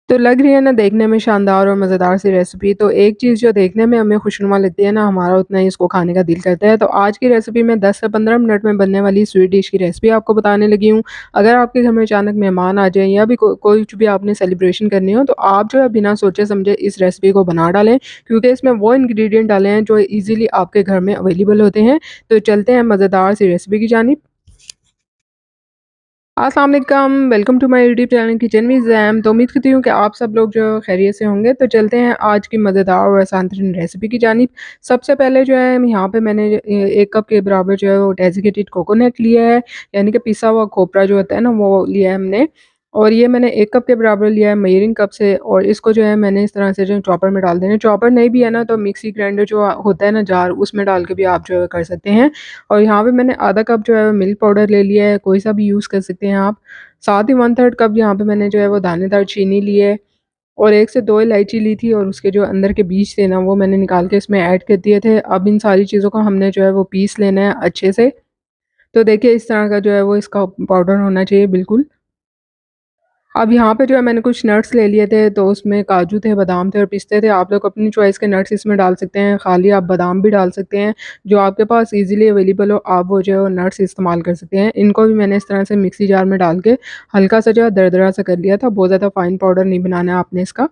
तो लग रही है ना देखने में शानदार और मज़ेदार सी रेसिपी, तो एक चीज़ जो देखने में हमें खुशनुमा लगती है ना, हमारा उतना ही इसको खाने का दिल करता है। तो आज की रेसिपी में 10 से 15 मिनट में बनने वाली स्वीट डिश की रेसिपी आपको बताने लगी हूँ। अगर आपके घर में अचानक मेहमान आ जाएँ या भी कुछ भी आपने सेलिब्रेशन करनी हो, तो आप जो है बिना सोचे-समझे इस रेसिपी को बना डालें, क्योंकि इसमें वो इंग्रीडिएंट डाले हैं जो ईज़िली आपके घर में अवेलेबल होते हैं। तो चलते हैं मज़ेदार सी रेसिपी की जानिब। अस्सलाम वालेकुम, welcome to my YouTube channel kitchen with Zaim. तो उम्मीद करती हूँ कि आप सब लोग जो खैरियत से होंगे। तो चलते हैं आज की मज़ेदार और आसान तरीन रेसिपी की जानिब। सबसे पहले जो है यहाँ पे मैंने 1 कप के बराबर जो है वो डेसिकेटेड कोकोनट लिया है, यानी कि पिसा हुआ खोपरा जो होता है ना वो लिया है हमने। और ये मैंने 1 कप के बराबर लिया है मेजरिंग कप से, और इसको जो है मैंने इस तरह से जो चॉपर में डाल देना है। चॉपर नहीं भी है ना तो मिक्सी ग्राइंडर जो होता है ना जार, उसमें डाल के भी आप जो है कर सकते हैं। और यहाँ पे मैंने आधा कप जो है मिल्क पाउडर ले लिया है, कोई सा भी यूज़ कर सकते हैं आप। साथ ही 1/3 कप यहाँ पे मैंने जो है वो दानेदार चीनी ली है, और 1 से 2 इलायची ली थी, और उसके जो अंदर के बीज थे ना वो मैंने निकाल के इसमें ऐड कर दिए थे। अब इन सारी चीज़ों को हमने जो है वो पीस लेना है अच्छे से। तो देखिए इस तरह का जो है वो इसका पाउडर होना चाहिए बिल्कुल। अब यहाँ पे जो है मैंने कुछ नट्स ले लिए थे, तो उसमें काजू थे, बादाम थे और पिस्ते थे। आप लोग अपनी चॉइस के नट्स इसमें डाल सकते हैं, खाली आप बादाम भी डाल सकते हैं। जो आपके पास ईज़िली अवेलेबल हो, आप वो जो है वो नट्स इस्तेमाल कर सकते हैं। इनको भी मैंने इस तरह से मिक्सी जार में डाल के हल्का सा जो है दरदरा सा कर लिया था, बहुत ज़्यादा फाइन पाउडर नहीं बनाना है आपने इसका।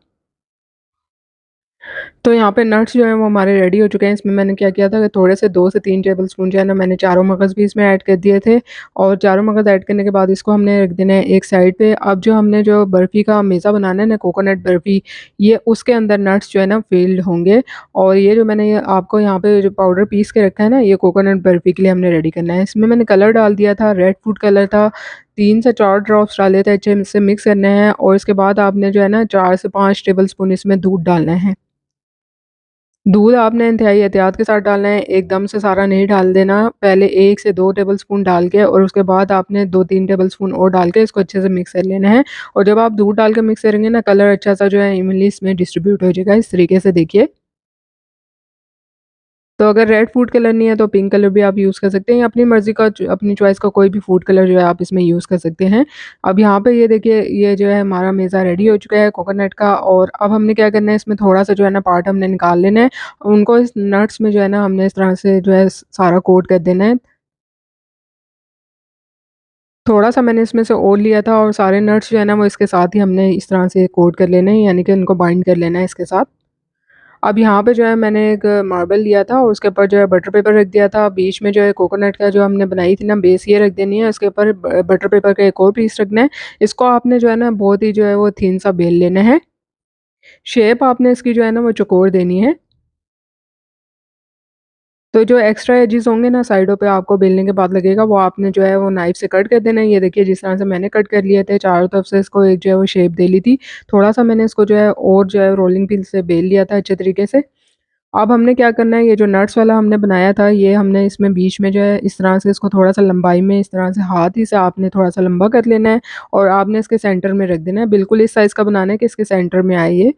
तो यहाँ पे नट्स जो हैं वो हमारे रेडी हो चुके हैं। इसमें मैंने क्या किया था कि थोड़े से 2 से 3 टेबलस्पून जो है ना मैंने चारों मगज़ भी इसमें ऐड कर दिए थे, और चारों मगज़ ऐड करने के बाद इसको हमने रख देना है एक साइड पे। अब जो हमने जो बर्फ़ी का मेज़ा बनाना है ना, कोकोनट बर्फ़ी, ये उसके अंदर नट्स जो है ना फ़िल्ड होंगे। और ये जो मैंने ये आपको यहाँ पे जो पाउडर पीस के रखा है ना, ये कोकोनट बर्फ़ी के लिए हमने रेडी करना है। इसमें मैंने कलर डाल दिया था, रेड फूड कलर था, 3 से 4 ड्रॉप्स डाले थे, अच्छे से मिक्स करने हैं, और इसके बाद आपने जो है ना 4 से 5 टेबलस्पून इसमें दूध डालना है। दूध आपने इंतहाई एहतियात के साथ डालना है, एकदम से सारा नहीं डाल देना। पहले 1 से 2 टेबलस्पून डाल के, और उसके बाद आपने 2-3 टेबलस्पून और डाल के इसको अच्छे से मिक्स कर लेना है। और जब आप दूध डाल के मिक्स करेंगे ना, कलर अच्छा-सा जो है इवनली इसमें डिस्ट्रीब्यूट हो जाएगा, इस तरीके से देखिए। तो अगर रेड फूड कलर नहीं है तो पिंक कलर भी आप यूज़ कर सकते हैं, या अपनी मर्ज़ी का अपनी चॉइस का कोई भी फूड कलर जो है आप इसमें यूज़ कर सकते हैं। अब यहाँ पे ये देखिए, ये जो है हमारा मेज़ा रेडी हो चुका है कोकोनट का, और अब हमने क्या करना है, इसमें थोड़ा-सा जो है ना पार्ट हमने निकाल लेना है। उनको इस नट्स में जो है ना हमने इस तरह से जो है सारा कोट कर देना है। थोड़ा-सा मैंने इसमें से और लिया था, और सारे नट्स जो है ना वो इसके साथ ही हमने इस तरह से कोट कर लेने हैं, यानी कि उनको बाइंड कर लेना है इसके साथ। अब यहाँ पे जो है मैंने एक मार्बल लिया था, और उसके ऊपर जो है बटर पेपर रख दिया था। बीच में जो है कोकोनट का जो हमने बनाई थी ना बेस, ये रख देनी है। उसके ऊपर बटर पेपर का एक और पीस रखना है। इसको आपने जो है ना बहुत ही जो है वो थिन सा बेल लेना है। शेप आपने इसकी जो है ना वो चौकोर देनी है। तो जो एक्स्ट्रा एजेस होंगे ना साइडों पे, आपको बेलने के बाद लगेगा, वो आपने जो है वो नाइफ से कट कर देना है। ये देखिए जिस तरह से मैंने कट कर लिए थे, चारों तरफ से इसको एक जो है वो शेप दे ली थी। थोड़ा-सा मैंने इसको जो है और जो है रोलिंग पिन से बेल लिया था अच्छे तरीके से। अब हमने क्या करना है, ये जो नट्स वाला हमने बनाया था, ये हमने इसमें बीच में जो है इस तरह से इसको थोड़ा-सा लंबाई में इस तरह से हाथ ही से आपने थोड़ा-सा लंबा कर लेना है, और आपने इसके सेंटर में रख देना है। बिल्कुल इस साइज़ का बनाना है कि इसके सेंटर में आए ये।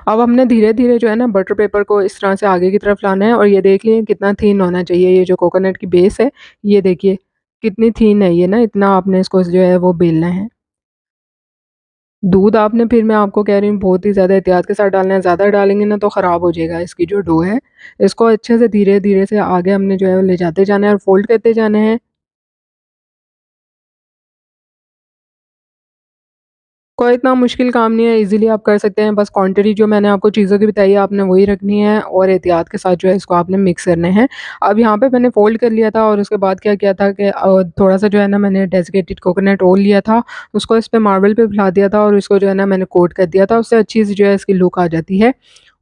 अब हमने धीरे-धीरे जो है ना बटर पेपर को इस तरह से आगे की तरफ लाना है, और ये देख लिए कितना थिन होना चाहिए। ये जो कोकोनट की बेस है, ये देखिए कितनी थिन है ये ना, इतना आपने इसको जो है वो बेलना है। दूध आपने, फिर मैं आपको कह रही हूँ, बहुत ही ज़्यादा एहतियात के साथ डालना है, ज़्यादा डालेंगे ना तो ख़राब हो जाएगा इसकी जो डो है। इसको अच्छे से धीरे-धीरे से आगे हमने जो है वो ले जाते जाना है और फ़ोल्ड करते जाना है। कोई इतना मुश्किल काम नहीं है, ईज़िली आप कर सकते हैं। बस क्वांटिटी जो मैंने आपको चीज़ों की बताई है, आपने वही रखनी है, और एहतियात के साथ जो है इसको आपने मिक्स करने हैं। अब यहाँ पे मैंने फ़ोल्ड कर लिया था, और उसके बाद क्या किया था कि थोड़ा-सा जो है ना मैंने डेसिकेटेड कोकोनट ओल लिया था, उसको इस पे मार्बल पे फैला दिया था, और इसको जो है ना मैंने कोट कर दिया था। उससे अच्छी सी जो है इसकी लुक आ जाती है।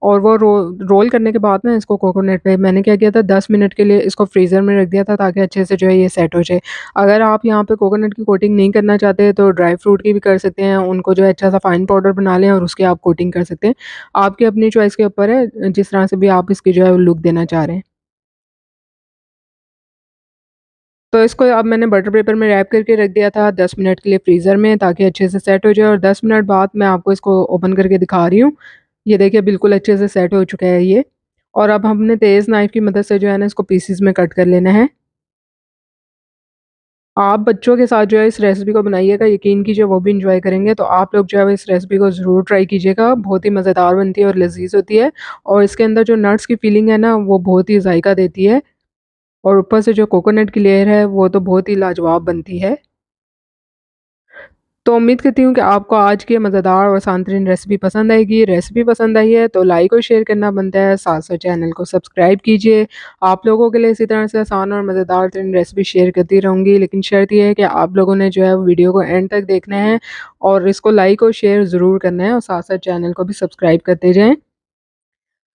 और वो रोल करने के बाद ना इसको कोकोनट पे मैंने क्या किया था, 10 मिनट के लिए इसको फ्रीज़र में रख दिया था, ताकि अच्छे से जो है ये सेट हो जाए। अगर आप यहाँ पे कोकोनट की कोटिंग नहीं करना चाहते, तो ड्राई फ्रूट की भी कर सकते हैं, उनको जो है अच्छा-सा फाइन पाउडर बना लें और उसकी आप कोटिंग कर सकते हैं। आपकी अपनी चॉइस के ऊपर है, जिस तरह से भी आप इसकी जो है लुक देना चाह रहे हैं। तो इसको अब मैंने बटर पेपर में रैप करके रख दिया था 10 मिनट के लिए फ्रीज़र में, ताकि अच्छे से सेट हो जाए, और 10 मिनट बाद मैं आपको इसको ओपन करके दिखा रही हूँ। ये देखिए बिल्कुल अच्छे से सेट हो चुका है ये। और अब हमने तेज़ नाइफ़ की मदद से जो है ना इसको पीसेज़ में कट कर लेना है। आप बच्चों के साथ जो है इस रेसिपी को बनाइएगा, यकीन कीजिए वो भी एन्जॉय करेंगे। तो आप लोग जो है इस रेसिपी को ज़रूर ट्राई कीजिएगा, बहुत ही मज़ेदार बनती है और लज़ीज़ होती है और इसके अंदर जो नट्स की फीलिंग है ना, वो बहुत ही ज़ायका देती है और ऊपर से जो कोकोनट की लेयर है, वो तो बहुत ही लाजवाब बनती है। तो उम्मीद करती हूँ कि आपको आज की ये मज़ेदार और सांतरीन रेसिपी पसंद आएगी। रेसिपी पसंद आई है तो लाइक और शेयर करना बनता है, साथ-साथ चैनल को सब्सक्राइब कीजिए। आप लोगों के लिए इसी तरह से आसान और मज़ेदार तरीन रेसिपी शेयर करती रहूँगी, लेकिन शर्त ये है कि आप लोगों ने जो है वीडियो को एंड तक देखना है और इसको लाइक और शेयर ज़रूर करना है और साथ-साथ चैनल को भी सब्सक्राइब करते जाएँ।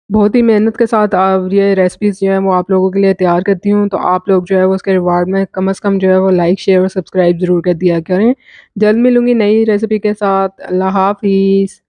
बहुत ही मेहनत के साथ ये रेसिपीज़ जो है वो आप लोगों के लिए तैयार करती हूँ, तो आप लोग जो है वो उसके रिवार्ड में कम से कम जो है वो लाइक, शेयर और सब्सक्राइब ज़रूर कर दिया करें। जल्द मिलूँगी नई रेसिपी के साथ। अल्लाह हाफ़िज़।